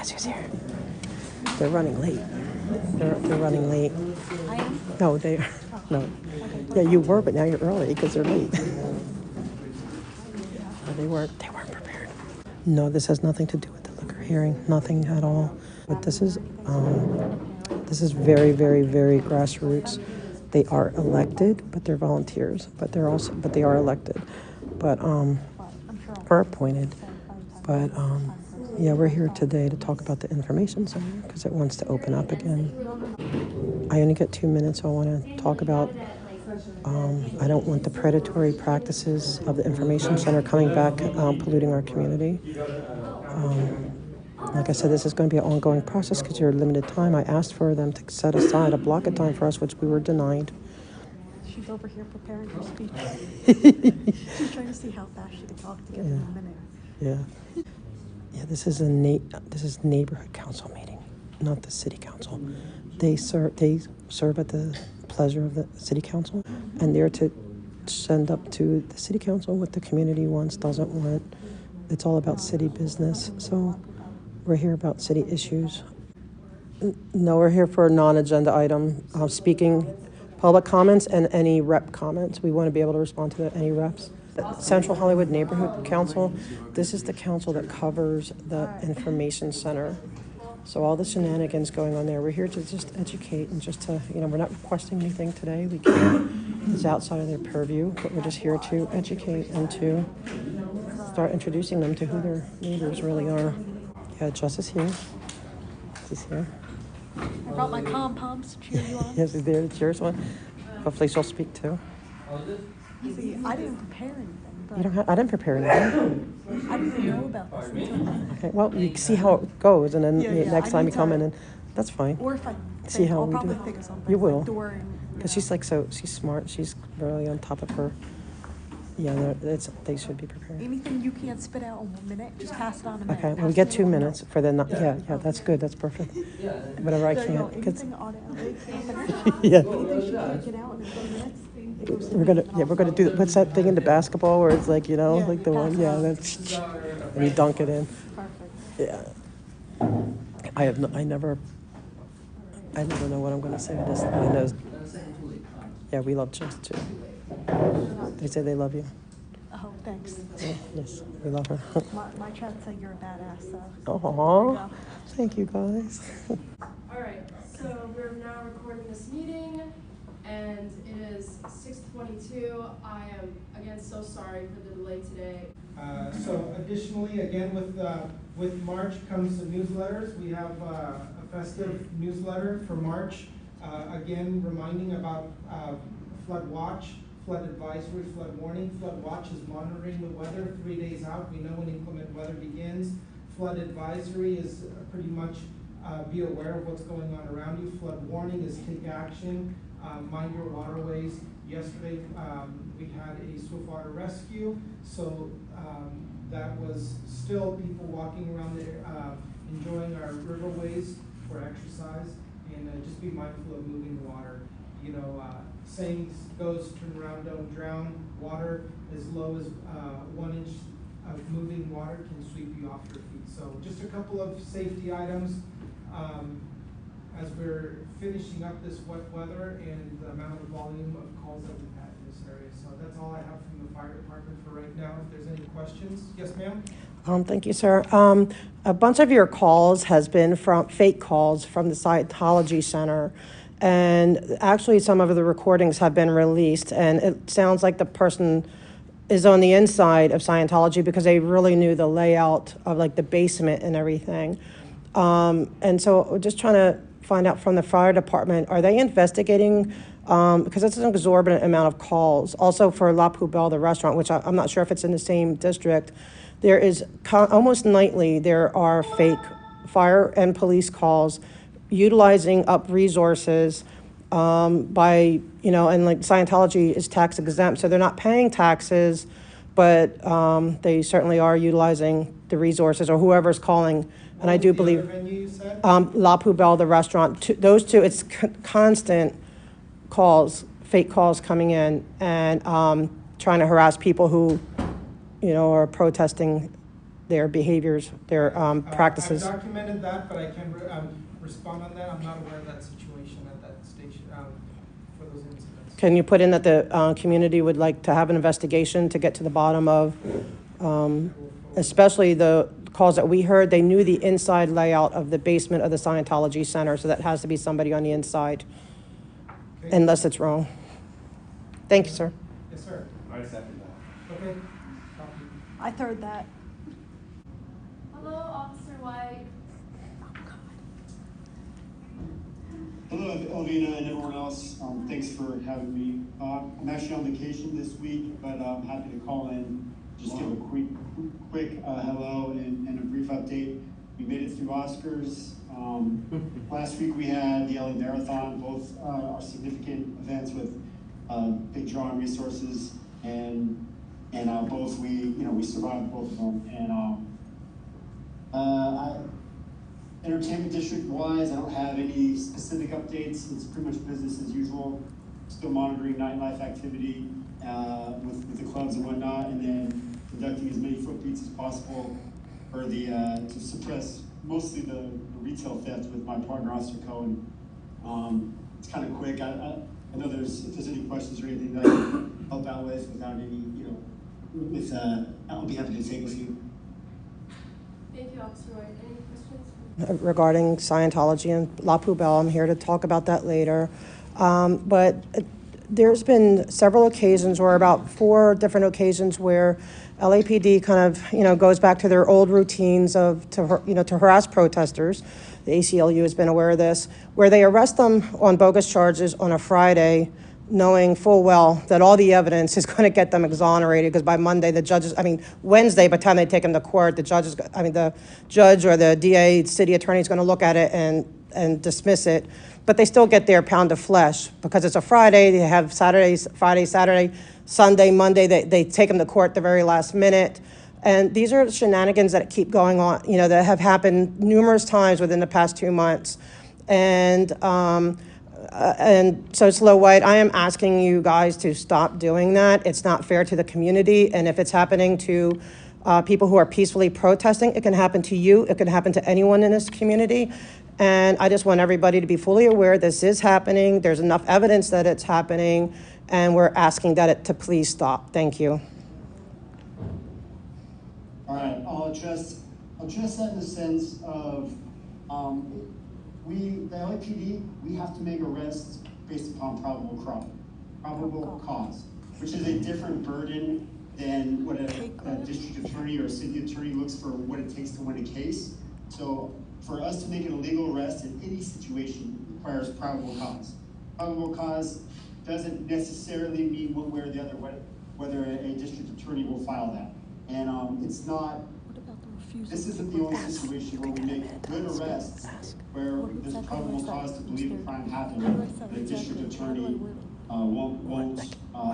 Guess who's here? They're running late. They're running late. I am? No, they are. No. Yeah, you were, but now you're early because they're late. They weren't prepared. No, this has nothing to do with the liquor hearing. Nothing at all. But this is very, very, very grassroots. They are elected, but they're volunteers. But they are elected, but are appointed. But yeah, we're here today to talk about the information center because it wants to open up again. I only get 2 minutes, so I want to talk about. I don't want the predatory practices of the information center coming back, polluting our community. Like I said, this is going to be an ongoing process because you're limited time. I asked for them to set aside a block of time for us, which we were denied. She's over here preparing her speech. She's trying to see how fast she can talk to get in a minute. Yeah. Yeah, this is neighborhood council meeting, not the city council. They serve at the pleasure of the city council, and they're to send up to the city council what the community wants, doesn't want. It's all about city business. So we're here about city issues. No, we're here for a non-agenda item, speaking, public comments, and any rep comments. We want to be able to respond to any reps. Central Hollywood Neighborhood Council, this is the council that covers the information center. So all the shenanigans going on there, we're here to just educate and just to, we're not requesting anything today. We can't, it's outside of their purview, but we're just here to educate and to start introducing them to who their neighbors really are. Yeah, Jess is here. She's here. I brought my pom-poms to cheer you on. Yes, she's there to cheer us on. Hopefully she'll speak too. See, I didn't prepare anything. But I didn't prepare anything. I didn't know about this until Okay, well, you see how it goes, and then next time you come in, and that's fine. Or if I See how I'll we do probably it. think of something. You will. Because She's she's smart. She's really on top of her. Yeah, they should be prepared. anything you can't spit out in 1 minute, just pass it on to me. Okay, well, we get 2 minutes for the. Yeah, that's good. That's perfect. Whatever I can't. Anything on it. Yeah. Anything she can't get out in 2 minutes. We're gonna do. What's that thing in the basketball where it's like like the one? Yeah, that's. And you dunk it in. Perfect. Yeah. I never know what I'm gonna say with this. I know. Yeah, we love Jess too. They say they love you. Oh, thanks. Yes, we love her. My chat said you're a badass, so. Aww. Thank you, guys. All right, so we're now recording this meeting, and it is 6:22. I am, again, so sorry for the delay today. So additionally, again, with March comes the newsletters. We have a festive newsletter for March. Again, reminding about flood watch, flood advisory, flood warning. Flood watch is monitoring the weather 3 days out. We know when inclement weather begins. Flood advisory is pretty much be aware of what's going on around you. Flood warning is take action, mind your waterways. Yesterday, we had a swiftwater rescue, so that was still people walking around there, enjoying our riverways for exercise, and just be mindful of moving water. Saying goes, turn around, don't drown. Water as low as 1 inch of moving water can sweep you off your feet. So just a couple of safety items as we're finishing up this wet weather and the amount of volume of calls that we've had in this area. So that's all I have from the fire department for right now. If there's any questions. Yes, ma'am? Thank you, sir. A bunch of your calls has been from fake calls from the Scientology Center. And actually, some of the recordings have been released, and it sounds like the person is on the inside of Scientology because they really knew the layout of like the basement and everything. And so we're just trying to find out from the fire department, are they investigating, because it's an exorbitant amount of calls. Also for La Poubelle, the restaurant, which I'm not sure if it's in the same district, there is almost nightly, there are fake fire and police calls utilizing up resources by, and like Scientology is tax exempt, so they're not paying taxes, but they certainly are utilizing the resources or whoever's calling. And I do believe La Poubelle, the restaurant, those two, it's constant calls, fake calls coming in and trying to harass people who, are protesting their behaviors, their practices. I've documented that, but I can respond on that. I'm not aware of that situation at that station for those incidents. Can you put in that the community would like to have an investigation to get to the bottom of, especially the calls that we heard, they knew the inside layout of the basement of the Scientology Center, so that has to be somebody on the inside, Okay. unless it's wrong. Thank you, sir. Yes, sir. I second that. Okay. Copy. I third that. Hello, Officer White. Hello, Elvina and everyone else. Thanks for having me. I'm actually on vacation this week, but I'm happy to call in, just give a quick hello and a brief update. We made it through Oscars. Last week we had the LA Marathon, both are significant events with big draw on resources, and both we survived both of them. And entertainment district wise, I don't have any specific updates. It's pretty much business as usual. Still monitoring nightlife activity with the clubs and whatnot, and then conducting as many foot beats as possible for to suppress mostly the retail theft with my partner Officer Cohen. It's kind of quick. I know if there's any questions or anything that I can help out with without any, I'll be happy to take with you. Thank you, Officer White. Any questions? Regarding Scientology and La Poubelle, I'm here to talk about that later. But there's been several occasions, or about 4 different occasions, where LAPD kind of, goes back to their old routines to harass protesters. The ACLU has been aware of this, where they arrest them on bogus charges on a Friday, knowing full well that all the evidence is going to get them exonerated, because by Monday, Wednesday, by the time they take them to court, the judge or the DA, city attorney, is going to look at it and dismiss it. But they still get their pound of flesh, because it's a Friday. They have Friday, Saturday, Sunday, Monday. They take them to court the very last minute. And these are shenanigans that keep going on, that have happened numerous times within the past 2 months. And so, Slow White, I am asking you guys to stop doing that. It's not fair to the community. And if it's happening to people who are peacefully protesting, it can happen to you. It can happen to anyone in this community. And I just want everybody to be fully aware this is happening. There's enough evidence that it's happening, and we're asking that it to please stop. Thank you. All right, I'll address that in the sense of the LAPD, we have to make arrests based upon probable cause, which is a different burden than what a district attorney or a city attorney looks for what it takes to win a case. So for us to make an illegal arrest in any situation requires probable cause. Probable cause doesn't necessarily mean one way or the other whether a district attorney will file that. And it's not, this isn't the only situation where we make good arrests where there's probable cause to believe a crime happened, but a district attorney won't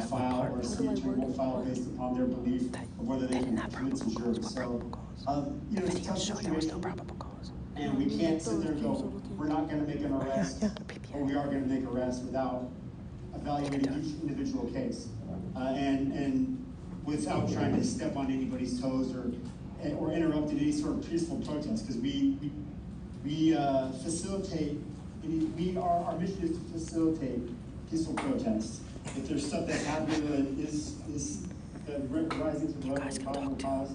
file, or a city attorney won't file based upon their belief of whether they can convince a jury. So, it's a tough situation, and we can't sit there and go, we're not going to make an arrest, or we are going to make arrests without evaluating each individual case, and without trying to step on anybody's toes or interrupt any sort of peaceful protest, because we facilitate. Our mission is to facilitate peaceful protests. If there's stuff that's happening that is rising to the level of probable cause,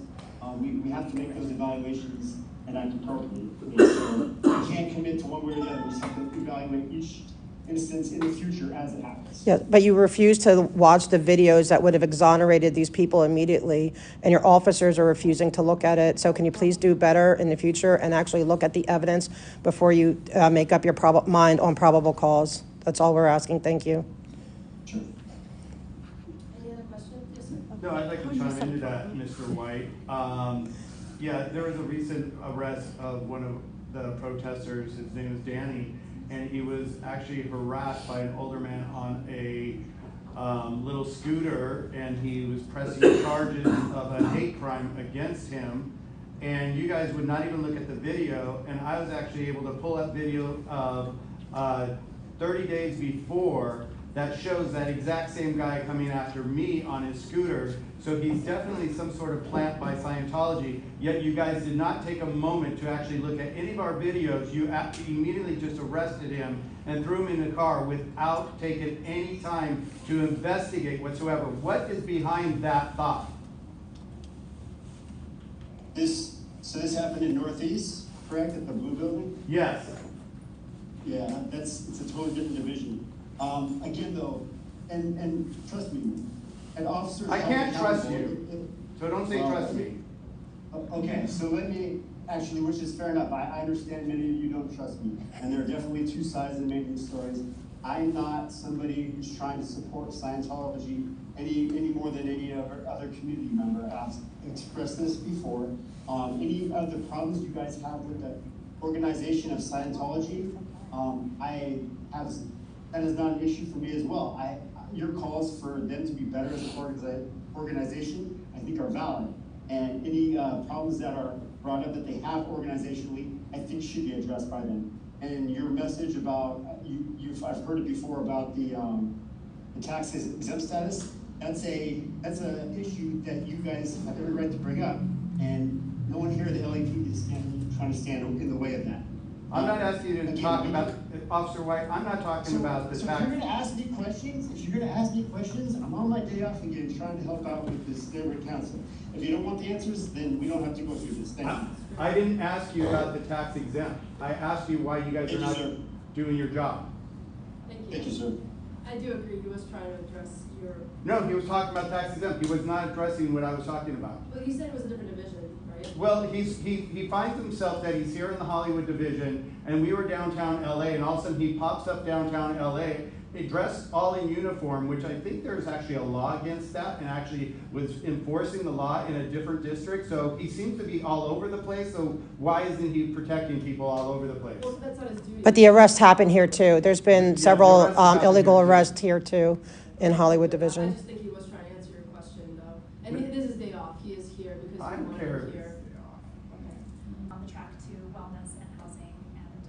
we have to make those evaluations and act appropriately. So we can't commit to one way or the other. We just have to evaluate each instance in the future as it happens. Yeah, but you refuse to watch the videos that would have exonerated these people immediately, and your officers are refusing to look at it. So can you please do better in the future and actually look at the evidence before you make up your mind on probable cause? That's all we're asking. Thank you. Sure. Any other questions? Yes, sir. No, I'd like to chime into that, Mr. White. Yeah, there was a recent arrest of one of the protesters. His name is Danny, and he was actually harassed by an older man on a little scooter, and he was pressing charges of a hate crime against him. And you guys would not even look at the video, and I was actually able to pull up video of 30 days before that shows that exact same guy coming after me on his scooter. So he's definitely some sort of plant by Scientology, yet you guys did not take a moment to actually look at any of our videos. You immediately just arrested him and threw him in the car without taking any time to investigate whatsoever. What is behind that thought? So this happened in Northeast, correct, at the Blue Building? Yes. Yeah, it's a totally different division. Again though, and trust me, an officer. I can't trust you, so don't say trust me. Okay, so let me, actually, which is fair enough, I understand many of you don't trust me, and there are definitely two sides in making stories. I'm not somebody who's trying to support Scientology any more than any other community member. I've expressed this before. Any of the problems you guys have with the organization of Scientology, that is not an issue for me as well. Your calls for them to be better as an organization, I think, are valid. And any problems that are brought up that they have organizationally, I think should be addressed by them. And your message about, I've heard it before about the tax exempt status, that's an issue that you guys have every right to bring up. And no one here at the LAPD is trying to stand in the way of that. I'm not asking you to talk about, Officer White, I'm not talking about the So tax. if you're gonna ask me questions, I'm on my day off again trying to help out with this neighborhood council. If you don't want the answers, then we don't have to go through this. Thank you. I didn't ask you about the tax exempt. I asked you why you guys are not doing your job. Thank you, sir. I do agree, he was trying to address your, No, he was talking about tax exempt. He was not addressing what I was talking about. well, you said it was a different division, right? Well, he finds himself that he's here in the Hollywood division, and we were downtown LA, and all of a sudden he pops up downtown LA, dressed all in uniform, which I think there's actually a law against that, and actually was enforcing the law in a different district. So he seems to be all over the place. So why isn't he protecting people all over the place? Well, that's not his duty. But the arrests happen here too. There's been Yeah, several the arrests happen illegal here, too. arrests here too in Hollywood I Division. just think he was trying to answer your question though. And it is his day off, he is here because I he don't wanted care to if here. it's day off. Okay. On the track to wellness and housing and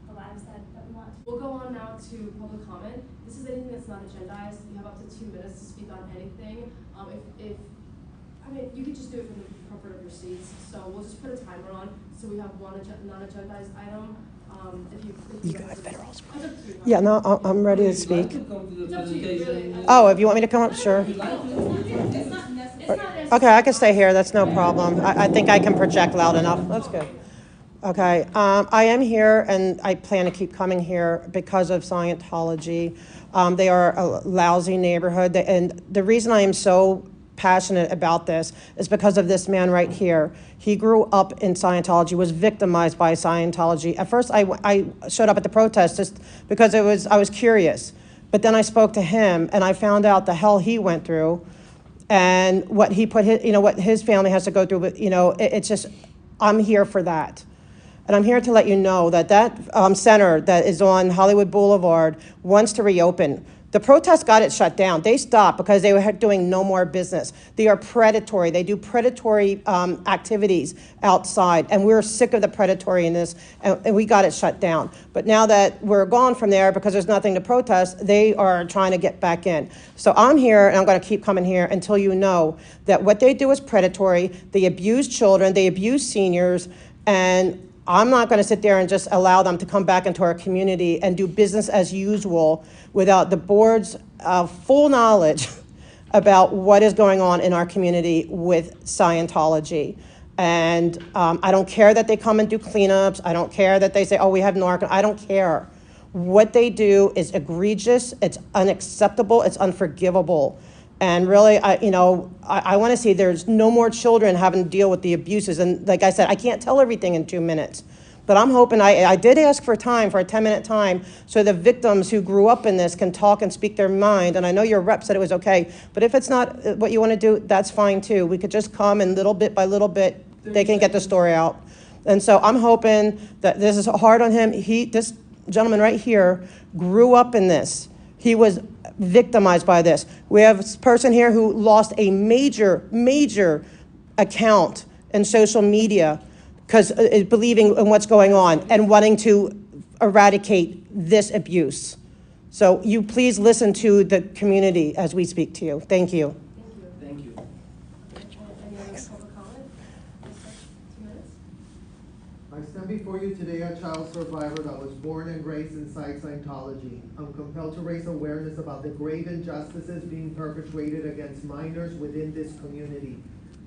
the lives that we want. We'll go on now to public comment. This is anything that's not agendized. You have up to 2 minutes to speak on anything. I mean, you could just do it from the comfort of your seats. So we'll just put a timer on. So we have one non-agendized item. You guys better also. It's up to you. Yeah, no, I'm ready to speak. It's up to you, really. Oh, if you want me to come up, sure. It's not necessary. Okay, I can stay here. That's no problem. I think I can project loud enough. That's good. Okay, I am here, and I plan to keep coming here because of Scientology. They are a lousy neighborhood, and the reason I am so passionate about this is because of this man right here. He grew up in Scientology, was victimized by Scientology. At first, I showed up at the protest just because I was curious. But then I spoke to him, and I found out the hell he went through, and what he put what his family has to go through. But it's just, I'm here for that. And I'm here to let you know that center that is on Hollywood Boulevard wants to reopen. The protest got it shut down. They stopped because they were doing no more business. They are predatory. They do predatory activities outside. And we're sick of the predatoriness, and we got it shut down. But now that we're gone from there because there's nothing to protest, they are trying to get back in. So I'm here, and I'm going to keep coming here until you know that what they do is predatory. They abuse children. They abuse seniors. And I'm not going to sit there and just allow them to come back into our community and do business as usual without the board's full knowledge about what is going on in our community with Scientology. And I don't care that they come and do cleanups. I don't care that they say, oh, we have narc. I don't care. What they do is egregious. It's unacceptable. It's unforgivable. And really, I want to see there's no more children having to deal with the abuses. And like I said, I can't tell everything in 2 minutes. But I'm hoping, I did ask for time, for a 10-minute time, so the victims who grew up in this can talk and speak their mind. And I know your rep said it was okay. But if it's not what you want to do, that's fine too. We could just come and little bit by little bit, they can get the story out. And so I'm hoping that this is hard on him. This gentleman right here grew up in this. He was victimized by this. We have a person here who lost a major account in social media because believing in what's going on and wanting to eradicate this abuse. So you please listen to the community as we speak to you. Thank you. Thank you. Thank you. Any other public comment? Yes, sir. 2 minutes. I stand before you today a child survivor that was born and raised inside Scientology. I'm compelled to raise awareness about the grave injustices being perpetrated against minors within this community.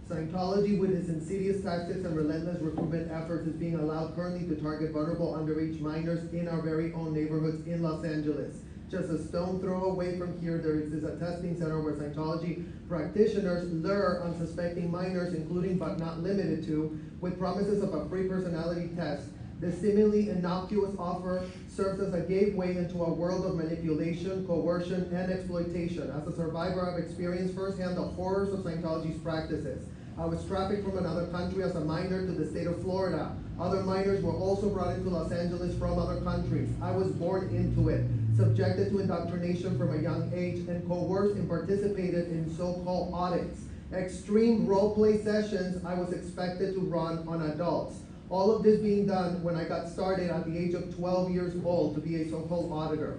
Scientology, with its insidious tactics and relentless recruitment efforts, is being allowed currently to target vulnerable underage minors in our very own neighborhoods in Los Angeles. Just a stone throw away from here, there exists a testing center where Scientology practitioners lure unsuspecting minors, including but not limited to, with promises of a free personality test. The seemingly innocuous offer serves as a gateway into a world of manipulation, coercion, and exploitation. As a survivor, I've experienced firsthand the horrors of Scientology's practices. I was trafficked from another country as a minor to the state of Florida. Other minors were also brought into Los Angeles from other countries. I was born into it, subjected to indoctrination from a young age, and coerced and participated in so-called audits. Extreme role-play sessions I was expected to run on adults. All of this being done when I got started at the age of 12 years old to be a so-called auditor.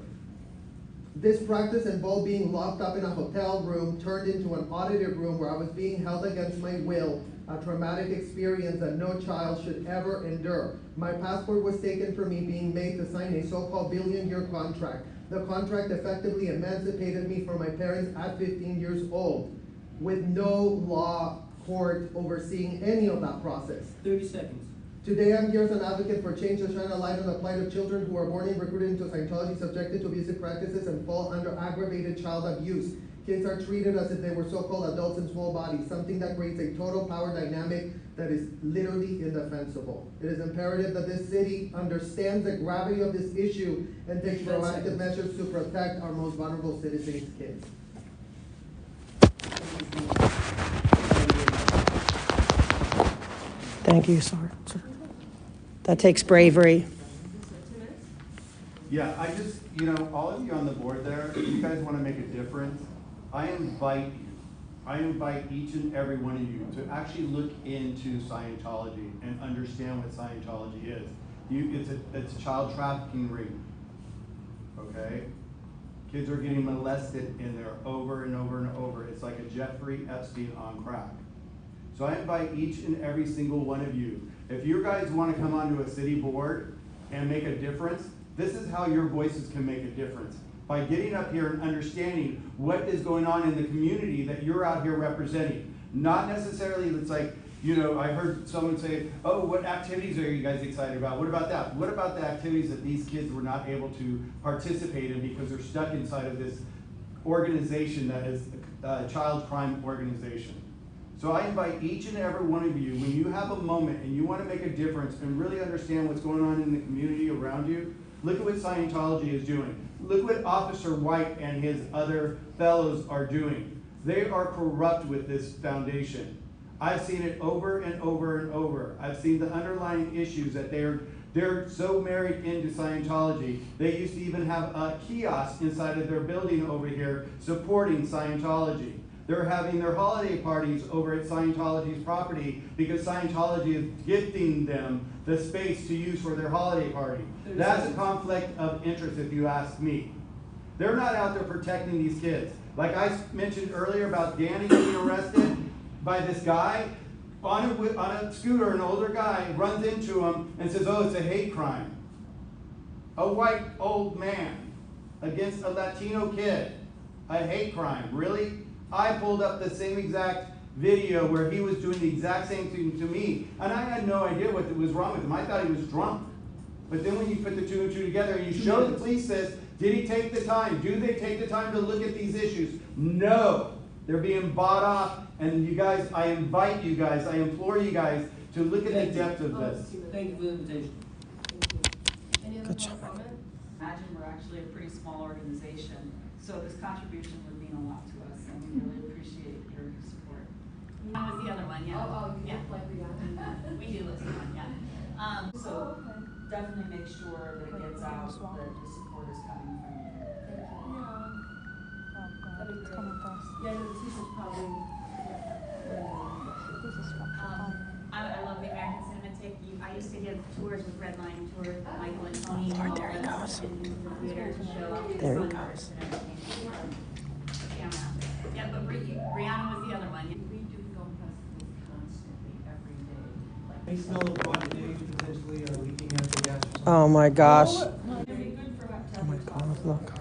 This practice involved being locked up in a hotel room, turned into an audited room where I was being held against my will, a traumatic experience that no child should ever endure. My passport was taken from me, being made to sign a so-called billion-year contract. The contract effectively emancipated me from my parents at 15 years old, with no law court overseeing any of that process. 30 seconds. Today I'm here as an advocate for change to shine a light on the plight of children who are born and recruited into Scientology, subjected to abusive practices, and fall under aggravated child abuse. Kids are treated as if they were so-called adults in small bodies, something that creates a total power dynamic that is literally indefensible. It is imperative that this city understands the gravity of this issue and takes proactive measures to protect our most vulnerable citizens' kids. Thank you, sir. That takes bravery. 2 minutes. Yeah, I just, all of you on the board there, if you guys want to make a difference, I invite each and every one of you to actually look into Scientology and understand what Scientology is. It's a child trafficking ring, okay? Kids are getting molested in there over and over and over. It's like a Jeffrey Epstein on crack. So I invite each and every single one of you, if you guys want to come onto a city board and make a difference, this is how your voices can make a difference. By getting up here and understanding what is going on in the community that you're out here representing. Not necessarily, it's like, I heard someone say, oh, what activities are you guys excited about? What about that? What about the activities that these kids were not able to participate in because they're stuck inside of this organization that is a child crime organization? So I invite each and every one of you, when you have a moment and you want to make a difference and really understand what's going on in the community around you, look at what Scientology is doing. Look what Officer White and his other fellows are doing. They are corrupt with this foundation. I've seen it over and over and over. I've seen the underlying issues that they're so married into Scientology. They used to even have a kiosk inside of their building over here supporting Scientology. They're having their holiday parties over at Scientology's property because Scientology is gifting them the space to use for their holiday party. That's a conflict of interest if you ask me. They're not out there protecting these kids. Like I mentioned earlier about Danny getting arrested by this guy, on a scooter, an older guy runs into him and says, oh, it's a hate crime. A white old man against a Latino kid, a hate crime, really? I pulled up the same exact video where he was doing the exact same thing to me, and I had no idea what was wrong with him. I thought he was drunk. But then when you put the two and two together and you show the police this, did he take the time? Do they take the time to look at these issues? No. They're being bought off, and you guys, I invite you guys, I implore you guys to look at the depth of this. Thank you for the invitation. Thank you. Any other public comment? Imagine we're actually a pretty small organization, so this contribution would mean a lot to us, and we really appreciate your support. That was the other one, yeah. Oh, you look like we got it. We do listen one, yeah. So definitely make sure that it gets out that the support is coming from you. It's coming to us. Yeah, no, the teacher's probably. I love the American Cinema take you, I used to give tours with Red Line Tour, Michael and Tony. Lord, there he goes. The theater to show up the There he concerts and everything. Yeah, but Brianna was the other one. We do film festivals constantly, every day. Like, Any smell of body days potentially leaking out the gas or something? Oh my gosh. very good for Oh my God, look.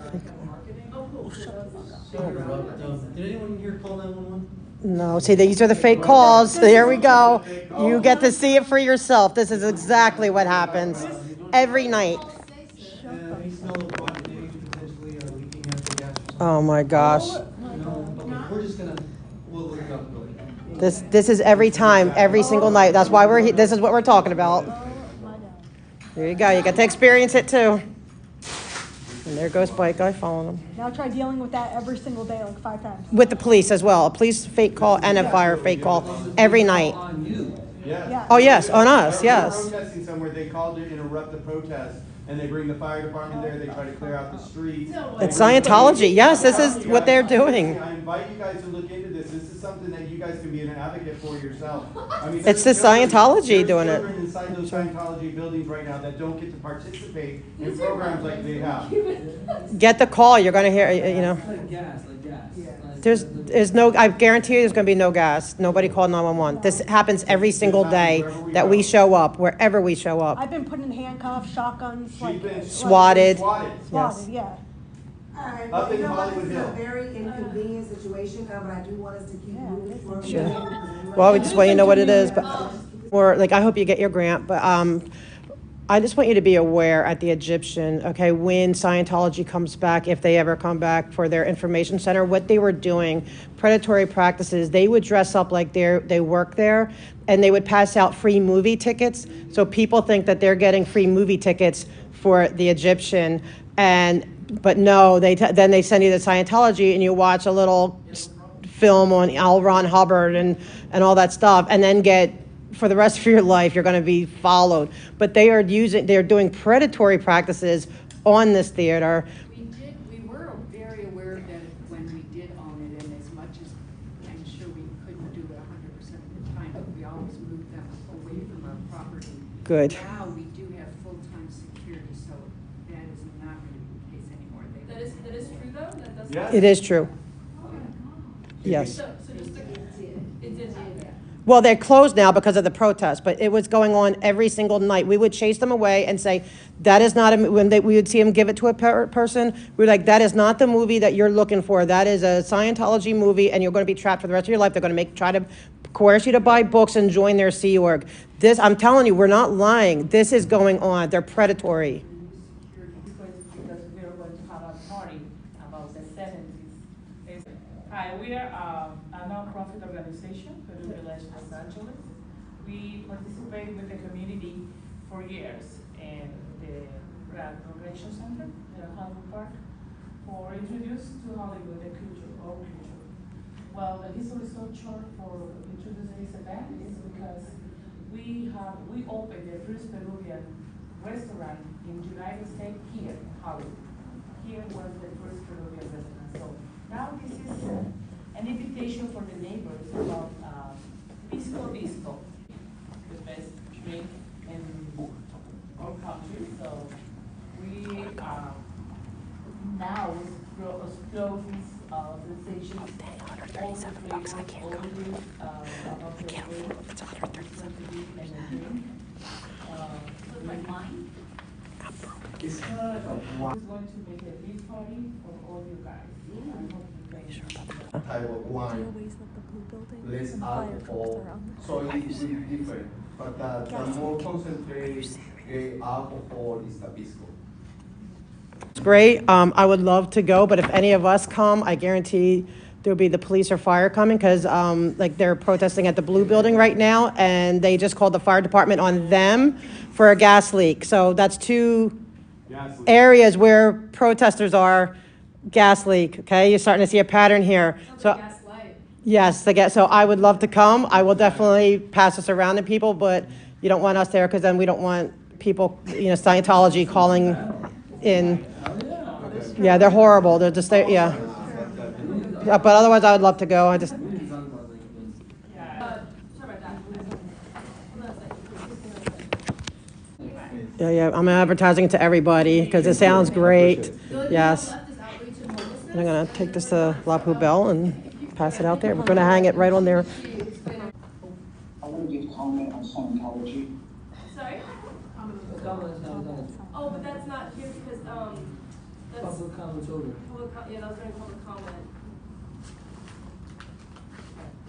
Sorry to interrupt. Did anyone here call 911? No, see, these are the fake calls. There we go. You get to see it for yourself. This is exactly what happens every night. Any smell of body days potentially leaking out the gas or something? Oh my gosh. No. Okay, we're just gonna, we'll look it up. This is every time, every single night. That's why we're here. This is what we're talking about. There you go. You get to experience it too. And there goes bike guy following him. Now try dealing with that every single day, like 5 times. With the police as well. A police fake call and a fire fake call every night. On you. Yeah. Yeah. Oh yes, on us, We're yes. protesting somewhere, they called to interrupt the protest, and they bring the fire department there, they try to clear out the streets. It's Scientology. Yes, this is what they're doing. I invite you guys to look into this. This is something that you guys can be an advocate for yourself. I mean, It's the there's children- Scientology doing There's it. children inside those Scientology buildings right now that don't get to participate in programs like they have. Get the call. You're going to hear, you know. Like gas. There's no, I guarantee you there's going to be no gas. Nobody called 911. This happens every single day that we show up, wherever we show up. I've been put in handcuffs, shotguns, like. She's been Swatted. Swatted. Swatted, yeah. All right, Up well, in you know what, Hollywood this is a Hill. very inconvenient situation, but I do want us to keep moving forward. Sure. Well, we just want you to know what it is, but, or like, I hope you get your grant, but, I just want you to be aware at the Egyptian, okay, when Scientology comes back, if they ever come back for their information center, what they were doing, predatory practices, they would dress up like they work there, and they would pass out free movie tickets. So people think that they're getting free movie tickets for the Egyptian, but no, then they send you to Scientology, and you watch a little film on L. Ron Hubbard and all that stuff, and then get, for the rest of your life, you're going to be followed. But they're doing predatory practices on this theater. We were very aware of that when we did own it, and as much as I'm sure we couldn't do it 100% of the time, but we always moved them away from our property. Good. Now we do have full-time security, so that is not going to be the case anymore. That is true though? That does. Yes. It is true. Oh my God. Yes. So just to, it did happen. Well, they're closed now because of the protest, but it was going on every single night. We would chase them away and say, that is not, we would see them give it to a person, we were like, that is not the movie that you're looking for. That is a Scientology movie, and you're going to be trapped for the rest of your life. They're going to try to coerce you to buy books and join their Sea Org. This, I'm telling you, we're not lying. This is going on. They're predatory. Because we are going to have a party about the 70s. Hi, we are a non-profit organization, Peru Village, Los Angeles. We participate with the community for years in the Recreation Center in Hollywood Park, for introduce to Hollywood the culture, our culture. Well, the history is so short for introducing this event is because we opened the first Peruvian restaurant in the United States here in Hollywood. Here was the first Peruvian restaurant. So now this is an invitation for the neighbors about Pisco Disco, the best drink in our country. So we now explore these sensations all the flavors, all the news about the drink. It's 130. Like mine? It's going to make a big party for all you guys. I hope you guys type of wine, less alcohol, so it will be different. But the more concentrated alcohol is the Pisco. It's great. I would love to go, but if any of us come, I guarantee there'll be the police or fire coming, because like they're protesting at the Blue Building right now, and they just called the fire department on them for a gas leak. So that's two areas where protesters are. Gas leak, okay? You're starting to see a pattern here. So, yes, so I would love to come. I will definitely pass this around to people, but you don't want us there, because then we don't want people, Scientology calling in. Yeah, they're horrible. They're just, yeah. But otherwise, I would love to go. Yeah, I'm advertising it to everybody because it sounds great. Yes. Left is outreach and homelessness. And I'm gonna take this to La Poubelle and pass it out there. We're gonna hang it right on there. I want to give comment on Scientology. Sorry? Oh, but that's not here because, that's. Public comments over. Yeah, that was during public comment.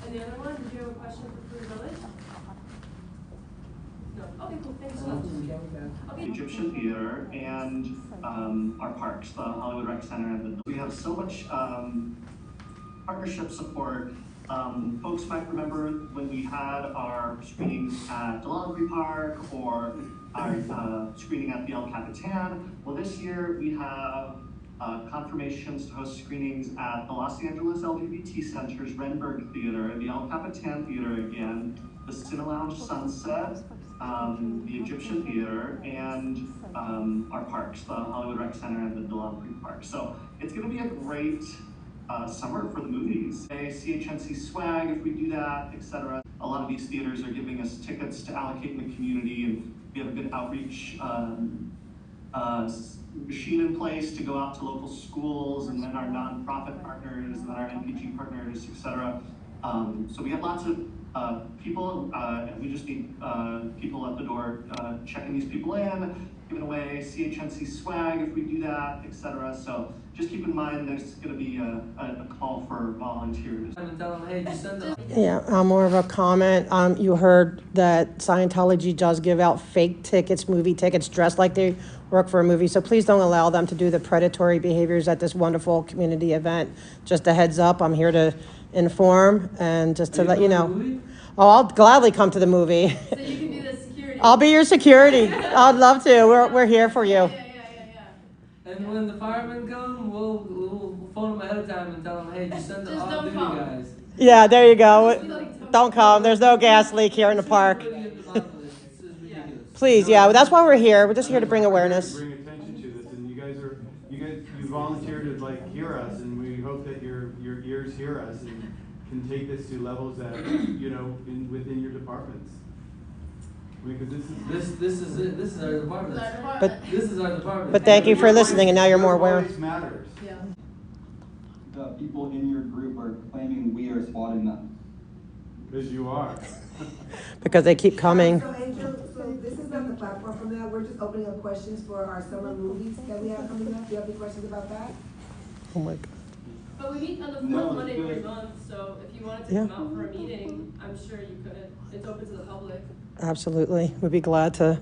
And the other one, did you have a question for Food Village? No, okay, cool, thanks so much. The Egyptian Theater and our parks, the Hollywood Rec Center, and we have so much partnership support. Folks might remember when we had our screenings at DeLonghi Park or our screening at the El Capitan. Well, this year we have confirmations to host screenings at the Los Angeles LGBT Center's Renberg Theater, the El Capitan Theater again, the Cine Lounge Sunset, the Egyptian Theater, and our parks, the Hollywood Rec Center and the DeLonghi Park. So it's going to be a great summer for the movies. A CHNC swag if we do that, etc. A lot of these theaters are giving us tickets to allocate in the community, and we have a good outreach machine in place to go out to local schools and then our nonprofit partners and then our NPG partners, etc. So we have lots of people, and we just need people at the door checking these people in, giving away CHNC swag if we do that, etc. So just keep in mind there's going to be a call for volunteers. Yeah, more of a comment. You heard that Scientology does give out fake tickets, movie tickets, dressed like they work for a movie. So please don't allow them to do the predatory behaviors at this wonderful community event. Just a heads up, I'm here to inform and just to let you know. Oh, I'll gladly come to the movie. So you can be the security. I'll be your security. I'd love to. We're here for you. And when the firemen come, we'll phone them ahead of time and tell them, hey, just send the off-duty guys. Yeah, there you go. Don't come. There's no gas leak here in the park. Please, yeah, that's why we're here. We're just here to bring awareness. Bring attention to this, and you volunteered to like hear us, and we hope that your ears hear us and can take this to levels that within your departments. Because this is it. This is our department. This is our department. But thank you for listening, and now you're more aware. Voice matters. Yeah. The people in your group are claiming we are spotting them. Because you are. Because they keep coming. So Angel, so this is not the platform from that. We're just opening up questions for our summer movies that we have coming up. Do you have any questions about that? Oh my God. But we meet on the fourth Monday every month, so if you wanted to come out for a meeting, I'm sure you could. It's open to the public. Absolutely. We'd be glad to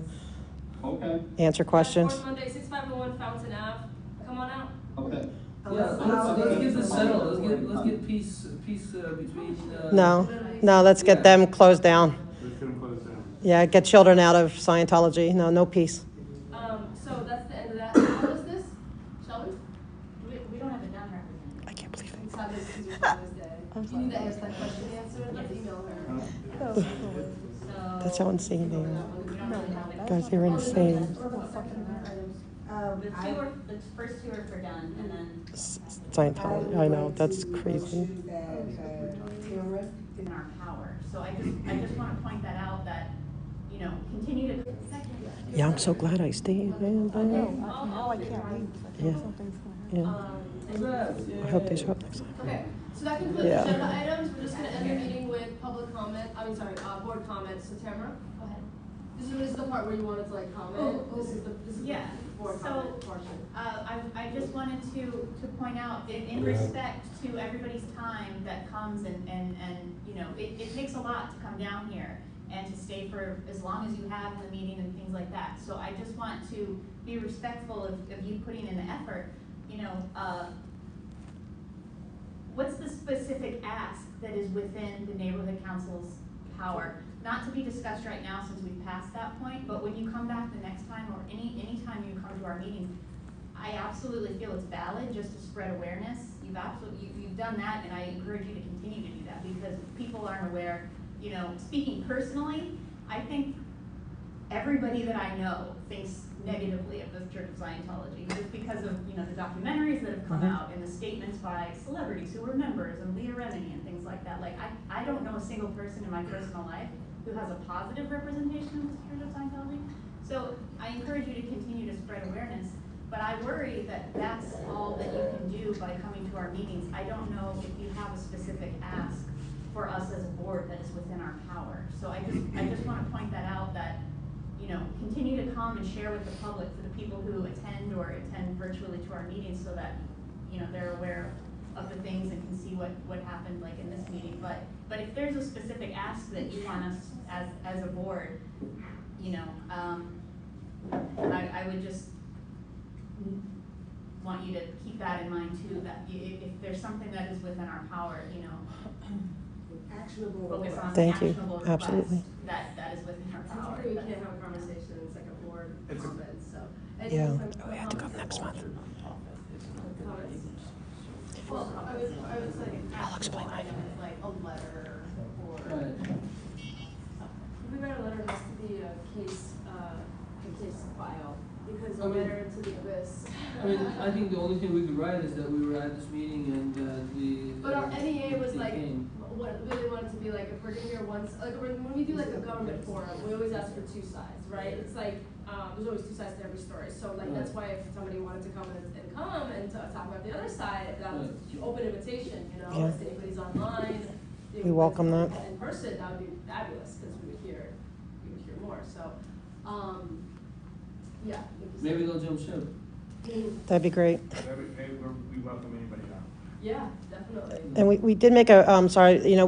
answer questions. Fourth Monday, 6501 Fountain Ave. Come on out. Okay. Yeah, let's get this settled. Let's get peace between. No, let's get them closed down. Let's get them closed down. Yeah, get children out of Scientology. No peace. So that's the end of that. How is this? Shall we? We don't have it done right. I can't believe it. It's not this because it's Father's Day. If you need that question answered, let's email her. That's how insane they are. Guys, they're insane. The first two are done, and then Scientology, I know, that's crazy. in our power. So I just want to point that out that, continue to. Yeah, I'm so glad I stayed, man. Now I can't leave. Yeah. I hope they show up next time. Okay, so that concludes agenda items. We're just going to end the meeting with public comment. Board comments. So Tamara, go ahead. This is the part where you wanted to comment. This is the board comment portion. I just wanted to point out, in respect to everybody's time that comes and it takes a lot to come down here and to stay for as long as you have in the meeting and things like that. So I just want to be respectful of you putting in the effort. What's the specific ask that is within the neighborhood council's power? Not to be discussed right now since we've passed that point, but when you come back the next time or any time you come to our meetings, I absolutely feel it's valid just to spread awareness. You've done that, and I encourage you to continue to do that because people aren't aware. Speaking personally, I think everybody that I know thinks negatively of the Church of Scientology just because of the documentaries that have come out and the statements by celebrities who were members and Leah Remini and things like that. Like I don't know a single person in my personal life who has a positive representation of the Church of Scientology. So I encourage you to continue to spread awareness, but I worry that that's all that you can do by coming to our meetings. I don't know if you have a specific ask for us as a board that is within our power. So I just want to point that out, that, you know, continue to come and share with the public, for the people who attend or attend virtually to our meetings, so that, you know, they're aware of the things and can see what happened, like in this meeting. But if there's a specific ask that you want us as a board, you know, I would just want you to keep that in mind too, that if there's something that is within our power, you know, Actionable. focus on Thank you. actionable requests. Absolutely. That is within our power. Typically, we can't have a conversation, it's like a board comment, so. Yeah. Oh, we have to go next month. Well, I was like, I'll explain like a letter or. Right. We read a letter has to be a case file, because a I mean- letter to the abyss. I mean, I think the only thing we could write is that we were at this meeting and But our NEA was they like, came. what really wanted to be like, if we're gonna hear once, like when we do like a government forum, we always ask for two sides, right? It's like, there's always two sides to every story, so like that's why if somebody wanted to come and to talk about the other side, that was open invitation, you know, Yeah. if anybody's online. if We welcome anybody's that. In person, that would be fabulous, because we would hear more, so, yeah. Maybe they'll jump ship. That'd be great. We welcome anybody now. Yeah, definitely. And we did make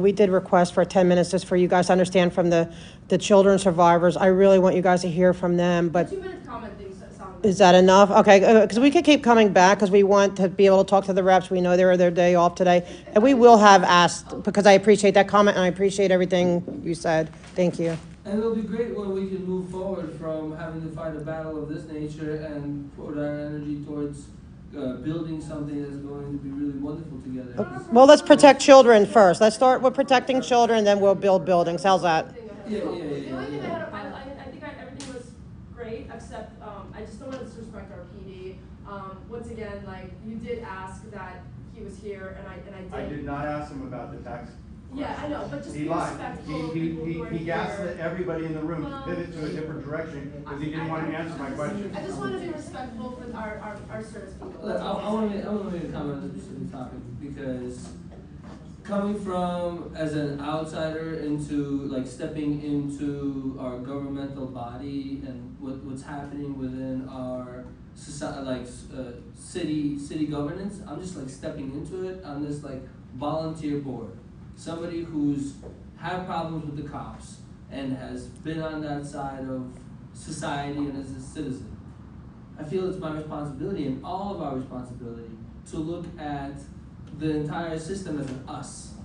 we did request for 10 minutes just for you guys to understand from the children survivors. I really want you guys to hear from them, but 2 minutes comment things sound. is that enough? Okay, because we could keep coming back because we want to be able to talk to the reps. We know they're their day off today. And we will have asked, because I appreciate that comment and I appreciate everything you said. Thank you. And it'll be great when we can move forward from having to fight a battle of this nature and put our energy towards building something that's going to be really wonderful together. Well, let's protect children first. Let's start with protecting children, then we'll build buildings. How's that? The only thing I think everything was great, except, I just don't want to disrespect our PD. Once again, like, you did ask that he was here, and I did. I did not ask him about the tax. Yeah, I know, but just He be lied. respectful of people who are He gaslit here. everybody in the room to pivot to a different direction because he didn't want to answer my question. I just want to be respectful for our service people. I want to make a comment on this specific topic, because coming from as an outsider into like stepping into our governmental body and what's happening within our society, city governance, I'm just like stepping into it on this like volunteer board. Somebody who's had problems with the cops and has been on that side of society and as a citizen. I feel it's my responsibility and all of our responsibility to look at the entire system as an us.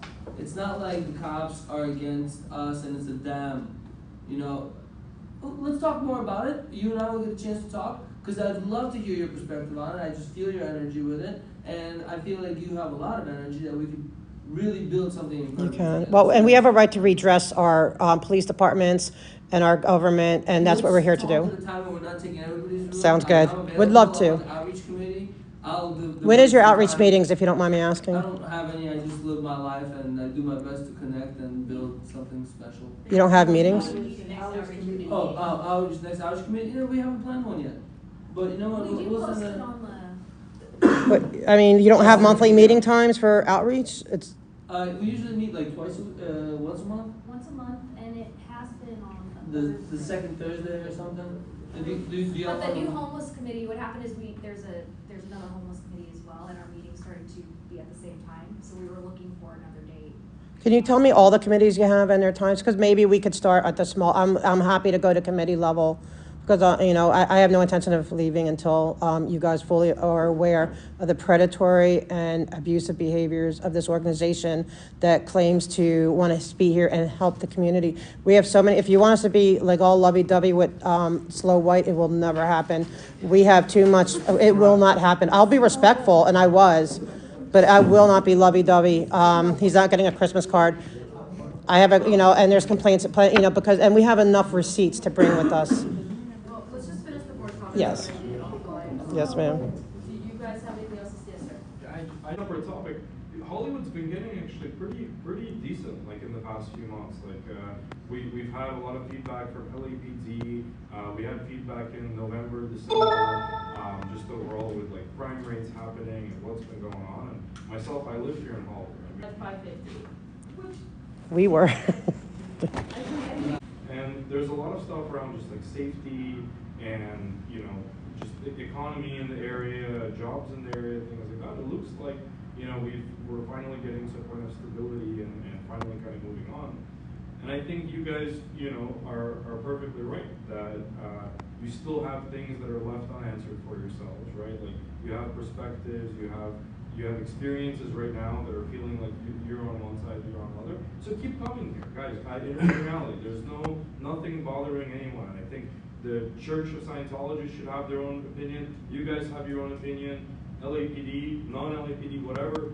It's not like the cops are against us and it's a them. You know, let's talk more about it. You and I will get a chance to talk, because I'd love to hear your perspective on it. I just feel your energy with it, and I feel like you have a lot of energy that we could really build something incredible. You can. Well, and we have a right to redress our police departments and our government, and that's what we're here to do. Sounds good. Would love to. Outreach committee. When is your outreach meetings, if you don't mind me asking? I don't have any. I just live my life and I do my best to connect and build something special. You don't have meetings? Outreach, next outreach committee. You know, we haven't planned one yet. But you know what? We'll send a. But, I mean, you don't have monthly meeting times for outreach? It's. We usually meet like once a month. Once a month, and it has been on The second Thursday or something. Do you But have the new one? homeless committee, what happened is there's another homeless committee as well, and our meetings started to be at the same time, so we were looking for another date. Can you tell me all the committees you have and their times? Because maybe we could start at the small, I'm happy to go to committee level. Because, I have no intention of leaving until you guys fully are aware of the predatory and abusive behaviors of this organization that claims to want to be here and help the community. We have so many, if you want us to be like all lovey-dovey with Slow White, it will never happen. We have too much, it will not happen. I'll be respectful, and I was, but I will not be lovey-dovey. He's not getting a Christmas card. I have and there's complaints, because, and we have enough receipts to bring with us. Yes. Yes, ma'am. Do you guys have anything else to say, sir? I know for a topic, Hollywood's been getting actually pretty decent, like in the past few months. Like we've had a lot of feedback from LAPD. We had feedback in November, December, just overall with like crime rates happening and what's been going on. And myself, I live here in Hollywood. At 550. We were. And there's a lot of stuff around just like safety and, you know, just the economy in the area, jobs in the area, things like that. It looks like, you know, we're finally getting to a point of stability and finally kind of moving on. And I think you guys, you know, are perfectly right that you still have things that are left unanswered for yourselves, right? Like you have perspectives, you have experiences right now that are feeling like you're on one side, you're on the other. So keep coming here, guys. In reality, there's nothing bothering anyone. I think the Church of Scientology should have their own opinion. You guys have your own opinion. LAPD, non-LAPD, whatever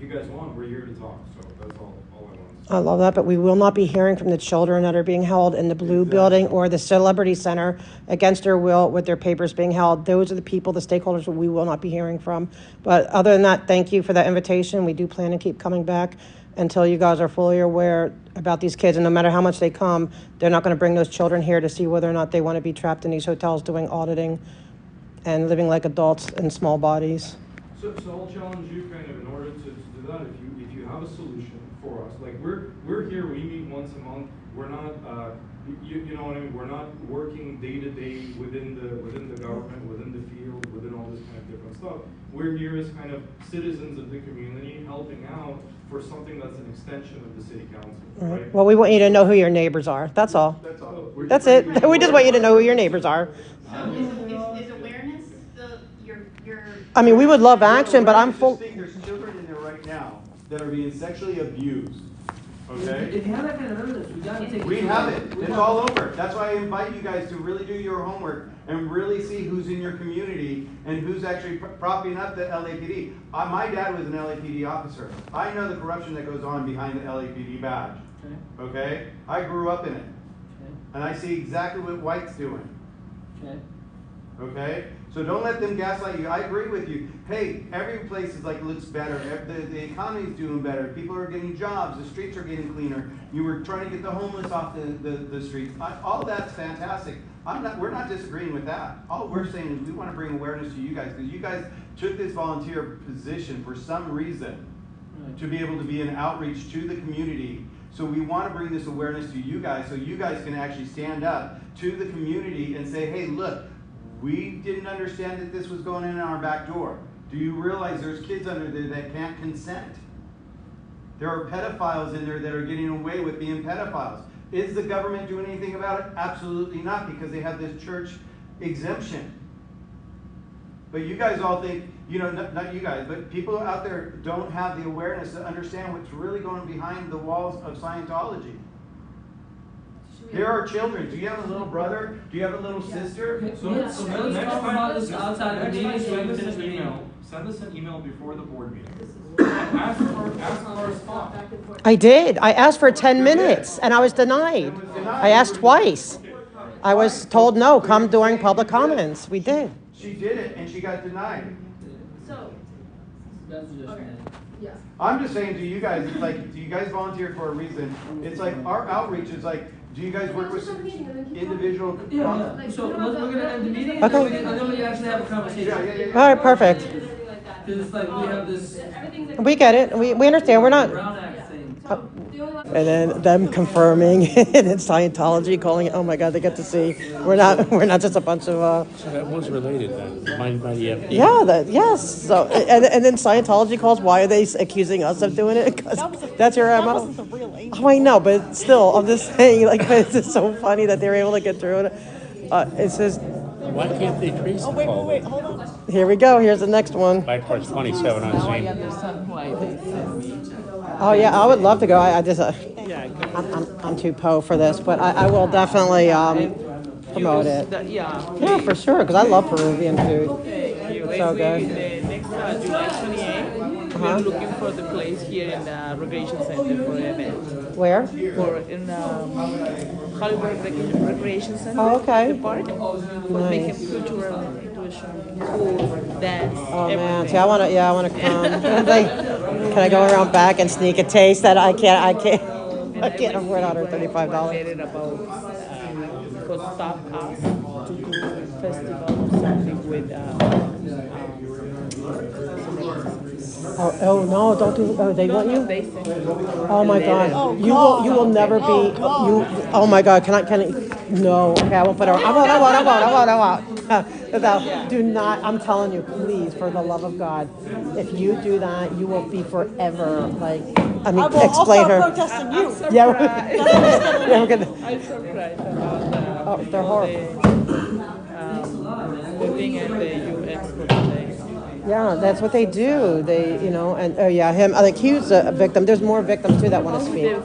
you guys want, we're here to talk. So that's all I want to say. I love that, but we will not be hearing from the children that are being held in the Blue Building or the Celebrity Center against their will with their papers being held. Those are the people, the stakeholders that we will not be hearing from. But other than that, thank you for that invitation. We do plan to keep coming back until you guys are fully aware about these kids. And no matter how much they come, they're not going to bring those children here to see whether or not they want to be trapped in these hotels doing auditing and living like adults in small bodies. So I'll challenge you kind of in order to do that, if you have a solution for us, like we're here, we meet once a month, we're not, you know what I mean, we're not working day to day within the government, within the field, within all this kind of different stuff. We're here as kind of citizens of the community helping out for something that's an extension of the city council, right? Well, we want you to know who your neighbors are. That's all. That's all. That's it. We just want you to know who your neighbors are. So is awareness your? I mean, we would love action, but I'm full. There's children in there right now that are being sexually abused. Okay? If you have that kind of evidence, we gotta take it. We have it. It's all over. That's why I invite you guys to really do your homework and really see who's in your community and who's actually propping up the LAPD. My dad was an LAPD officer. I know the corruption that goes on behind the LAPD badge. Okay? I grew up in it. And I see exactly what White's doing. Okay? So don't let them gaslight you. I agree with you. Hey, every place is like looks better. The economy is doing better. People are getting jobs. The streets are getting cleaner. You were trying to get the homeless off the streets. All that's fantastic. We're not disagreeing with that. All we're saying is we want to bring awareness to you guys because you guys took this volunteer position for some reason to be able to be an outreach to the community. So we want to bring this awareness to you guys so you guys can actually stand up to the community and say, hey, look, we didn't understand that this was going in our back door. Do you realize there's kids under there that can't consent? There are pedophiles in there that are getting away with being pedophiles. Is the government doing anything about it? Absolutely not, because they have this church exemption. But you guys all think, you know, not you guys, but people out there don't have the awareness to understand what's really going behind the walls of Scientology. There are children. Do you have a little brother? Do you have a little sister? So let's talk about this outside of the meeting. Send us an email before the board meeting. Ask for our spot. I did. I asked for 10 minutes, and I was denied. I asked twice. I was told, no, come during public comments. We did. She did it, and she got denied. So. Okay. Yeah. I'm just saying to you guys, it's like, do you guys volunteer for a reason? It's like our outreach is like, do you guys work with individual? Yeah. So we're gonna end the meeting, okay. And then we can actually have a conversation. All right, perfect. Because it's like we have this. We get it. We understand. We're not. And then them confirming and then Scientology calling it. Oh my God, they get to see. We're not just a bunch of. So that was related then, by the FD. Yeah. Yes. So and then Scientology calls. Why are they accusing us of doing it? Because that's your MO. Oh, I know, but still, I'm just saying. Like, it's just so funny that they were able to get through it. It's just. Why can't they trace the call? Wait, hold on. Here we go. Here's the next one. By part 27 on Zoom. Oh yeah, I would love to go. I'm too po for this, but I will definitely promote it. Yeah, for sure, because I love Peruvian food. So good. Next July 28th. We're looking for the place here in the Recreation Center for an event. Where? For in Hollywood Recreation Center. Oh, okay. The park. For making cultural tuition, food, dance. Oh man, everything. see, I want to come. Like, can I go around back and sneak a taste? That I can't afford $135. Excited about for staff us to do a festival or something with. Oh no! Don't do. Oh, they want you. They send Oh my God! You will never be. You. Oh my God! Can I? No. Okay, I won't put her. I won't. Without. Do not. I'm telling you, please, for the love of God, if you do that, you will be forever like. I mean, explain her. Protesting you. Yeah. Yeah, we're gonna. I'm surprised about the. Oh, they're horrible. The thing at the U.S. for today. Yeah, that's what they do. They, and him. Like he was a victim. There's more victims too that want to speak.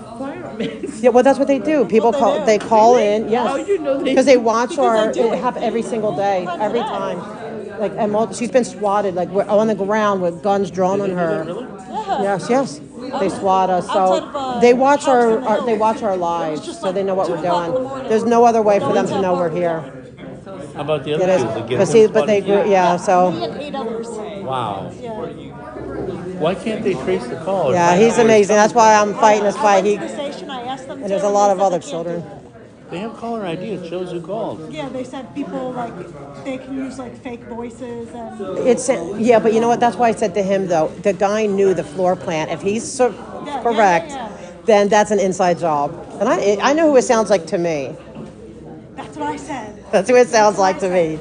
Yeah, well, that's what they do. People call. They call in. Yes, because they watch it happen every single day, every time. Like, and she's been swatted. Like we're on the ground with guns drawn on her. Yes. They SWAT us. So they watch our lives, so they know what we're doing. There's no other way for them to know we're here. How about the other But they grew. Yeah. So. Me and 8 others. Wow. Why can't they trace the call? Yeah, he's amazing. That's why I'm fighting this fight. I asked them And there's a lot of other children. They have caller ID. It shows who called. Yeah, they said people they can use fake voices and. But you know what? That's why I said to him though. The guy knew the floor plan. If he's correct, then that's an inside job. And I know who it sounds like to me. That's what I said. That's who it sounds like to me.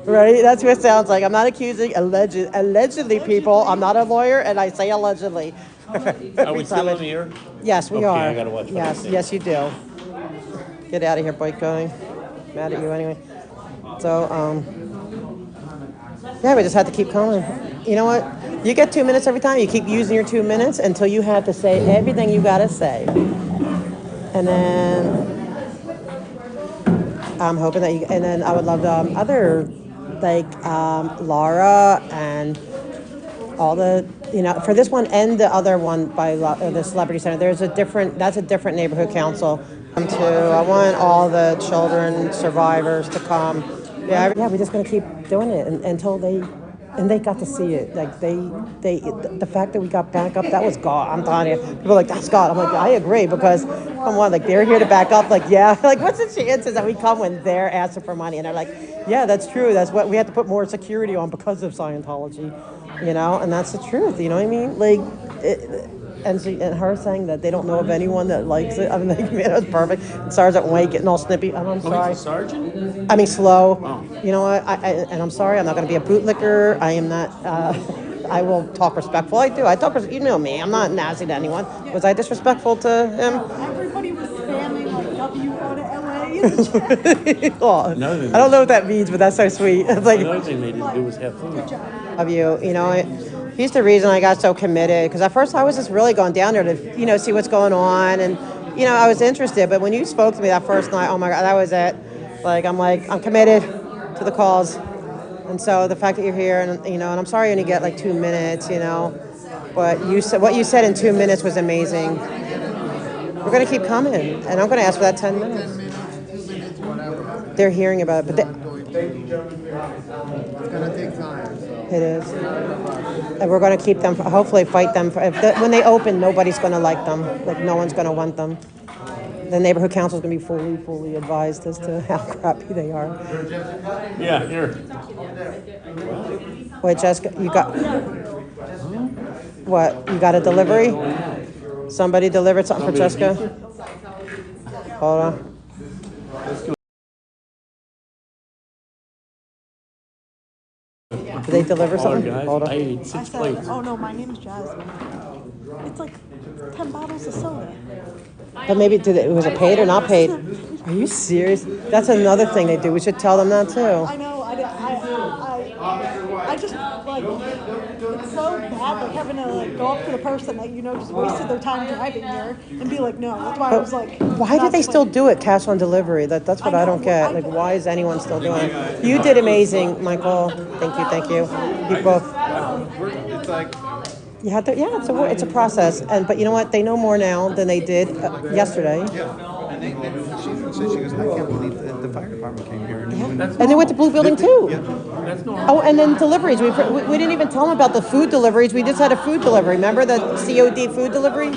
Right? That's what it sounds like. I'm not accusing allegedly people. I'm not a lawyer, and I say allegedly. Are we still in the air? Yes, we are. I gotta watch. Yes, you do. Get out of here, boy. Going. Mad at you anyway. So, we just had to keep calling. You know what? You get 2 minutes every time. You keep using your 2 minutes until you have to say everything you gotta say, and then I'm hoping that you. And then I would love other. Laura and all the, for this one and the other one by the Celebrity Center, that's a different neighborhood council. I want all the children survivors to come. Yeah, we're just gonna keep doing it until they got to see it. Like the fact that we got back up, that was God. I'm telling you, people are like, that's God. I'm like, I agree, because come on, like they're here to back up. Like, yeah, like what's the chances that we come when they're asking for money and they're like, yeah, that's true. That's what we have to put more security on because of Scientology, and that's the truth. You know what I mean? Like, and her saying that they don't know of anyone that likes it. I mean, it was perfect. And Sergeant White getting all snippy. I'm sorry. He's a sergeant? I mean, slow. Oh. You know what? And I'm sorry. I'm not going to be a bootlicker. I am not. I will talk respectful. I do. You know me. I'm not nasty to anyone. Was I disrespectful to him? Everybody was spamming W to LA in the chat. Oh, I don't know what that means, but that's so sweet. It's like, Another thing they didn't do was have food. Of you, he's the reason I got so committed. Because at first I was just really going down there to, see what's going on, and I was interested. But when you spoke to me that first night, oh my God, that was it. I'm committed to the cause. And so the fact that you're here, and I'm sorry you only get 2 minutes, but what you said in 2 minutes was amazing. We're gonna keep coming, and I'm gonna ask for that 10 minutes. They're hearing about it, but It's gonna take time. it is, and we're gonna keep them. Hopefully, fight them. When they open, nobody's gonna like them. Like no one's gonna want them. The neighborhood council is gonna be fully advised as to how crappy they are. Yeah, here. Wait, Jessica, you got what? You got a delivery? Somebody delivered something for Jessica? Hold on. Did they deliver something? Hold on. I ate 6 plates. Oh no, my name is Jasmine. It's 10 bottles of soda. But maybe was it paid or not paid? Are you serious? That's another thing they do. We should tell them that too. I know. I just it's so bad having to go up to the person that just wasted their time driving here and be like, no. That's why I was like. Why do they still do it cash on delivery? That's what I don't get. Why is anyone still doing it? You did amazing, Michael. Thank you. You both. It's You have to, yeah, it's a process, but you know what? They know more now than they did yesterday. Yeah, and she goes, I can't believe that the fire department came here. And they went to Blue Building too. Yeah, that's normal. Oh, and then deliveries. We didn't even tell them about the food deliveries. We just had a food delivery. Remember the COD food delivery?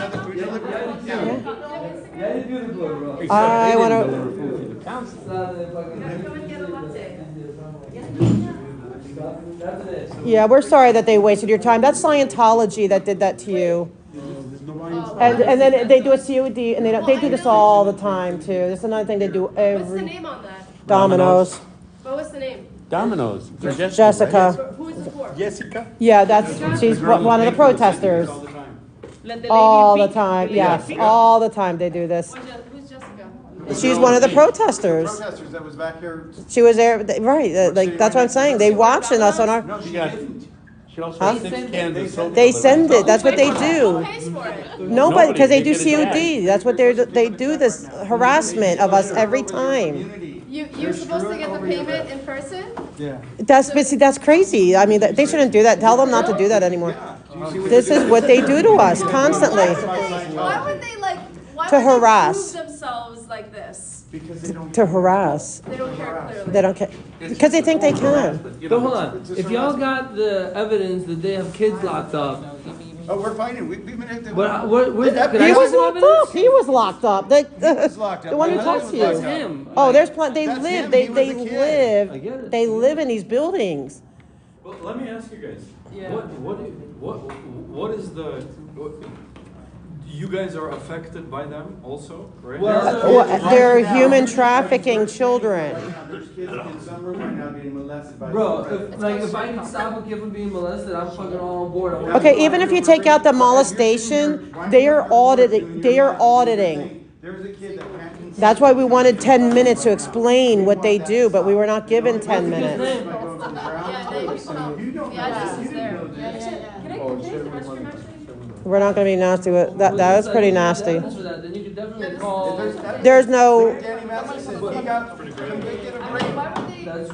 I want Yeah, we're sorry that they wasted your time. That's Scientology that did that to you. And then they do a COD, and they do this all the time too. That's another thing they do What's the every. name on that? Domino's. But what's the name? Domino's. For Jessica. Who is it for? Jessica? Yeah, she's one of the protesters. All the time, yes, all the time they do this. Who's Jessica? She's one of the protesters. Protesters that was back here. She was there, right? Like that's what I'm saying. They watching us on our. No, She got, she also Huh? has 6 cans of soap. They send it. That's what they Who do. pays for it? Nobody, because they do They get it COD. That's what they do. This harassment of us every time. You're supposed to get the payment in person? Yeah. That's crazy. I mean, they shouldn't do that. Tell them not to do that anymore. This is what they do to us constantly. Why would they why To would harass. they prove themselves like this? Because they don't. To harass. They don't care clearly. They don't care because they think they can. But hold on, if y'all got the evidence that they have kids locked up, Oh, we're fighting. We've been at the. He was locked up. He was locked up. The one who That talks was to locked you. up. him. Oh, there's plenty. They That's live. him. They He was a kid. live. They live in these buildings. Well, let me ask you guys. Yeah. What is the? You guys are affected by them also, right? They're human trafficking children. There's kids in some room right now being molested by. bro, if I can stop a kid from being molested, I'm fucking all on board. Okay, even if you take out the molestation, they are auditing. There's a kid that can't consent. That's why we wanted 10 minutes to explain what they do, but we were not given 10 minutes. We're not going to be nasty with that. That was pretty nasty. Then you could definitely call. There's no.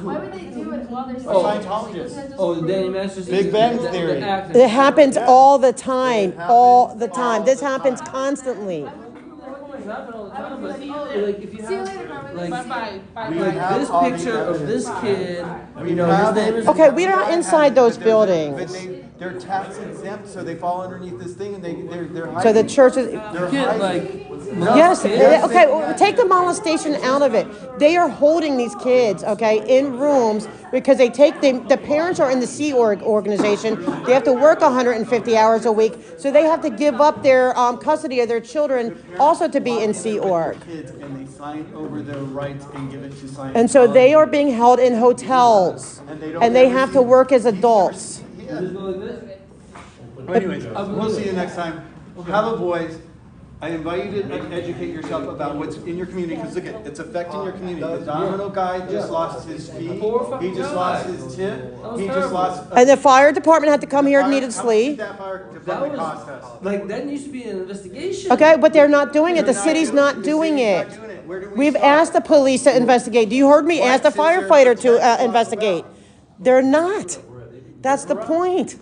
Why would they do it while they're Scientologists. Oh, Danny Masters. Big Bang Theory. It happens all the time. All the time. This happens constantly. Like if you have Like this picture of this kid, you know, his name is. Okay, we're not inside those buildings. They're tax exempt, so they fall underneath this thing, and they're hiding. So the church is. They're Kid, hiding. like. Yes, okay, well, take the molestation out of it. They are holding these kids, okay, in rooms because the parents are in the Sea Org organization. They have to work 150 hours a week, so they have to give up their custody of their children also to be in Sea Org. Kids, and they sign over their rights and give it to Scientology. And so they are being held in hotels, and they have to work as adults. Anyways, we'll see you next time. Have a voice. I invite you to educate yourself about what's in your community, because look, it's affecting your community. The Domino guy just lost his fee. He just lost his tip. He just lost. And the fire department had to come here immediately. That fire department cost us. Like, that needs to be an investigation. Okay, but they're not doing it. The city's not doing it. We've asked the police to investigate. You heard me ask the firefighter to investigate. They're not. That's the point.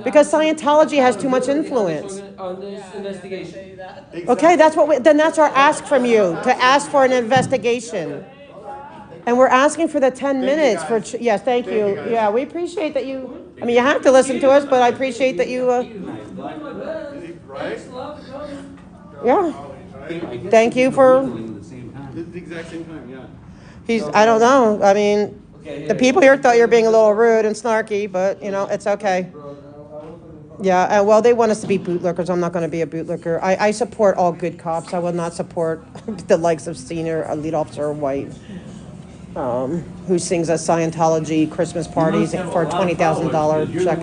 Because Scientology has too much influence. On this investigation. Okay, then that's our ask from you, to ask for an investigation. And we're asking for the 10 minutes for, yes, thank you. Yeah, we appreciate that you, I mean, you have to listen to us, but I appreciate that you, yeah. Thank you for, It's the exact same time, yeah. I don't know, I mean, the people here thought you were being a little rude and snarky, but, you know, it's okay. Yeah, well, they want us to be bootlickers. I'm not going to be a bootlicker. I support all good cops. I will not support the likes of Senior Lead Officer White, who sings at Scientology Christmas parties for a $20,000 check.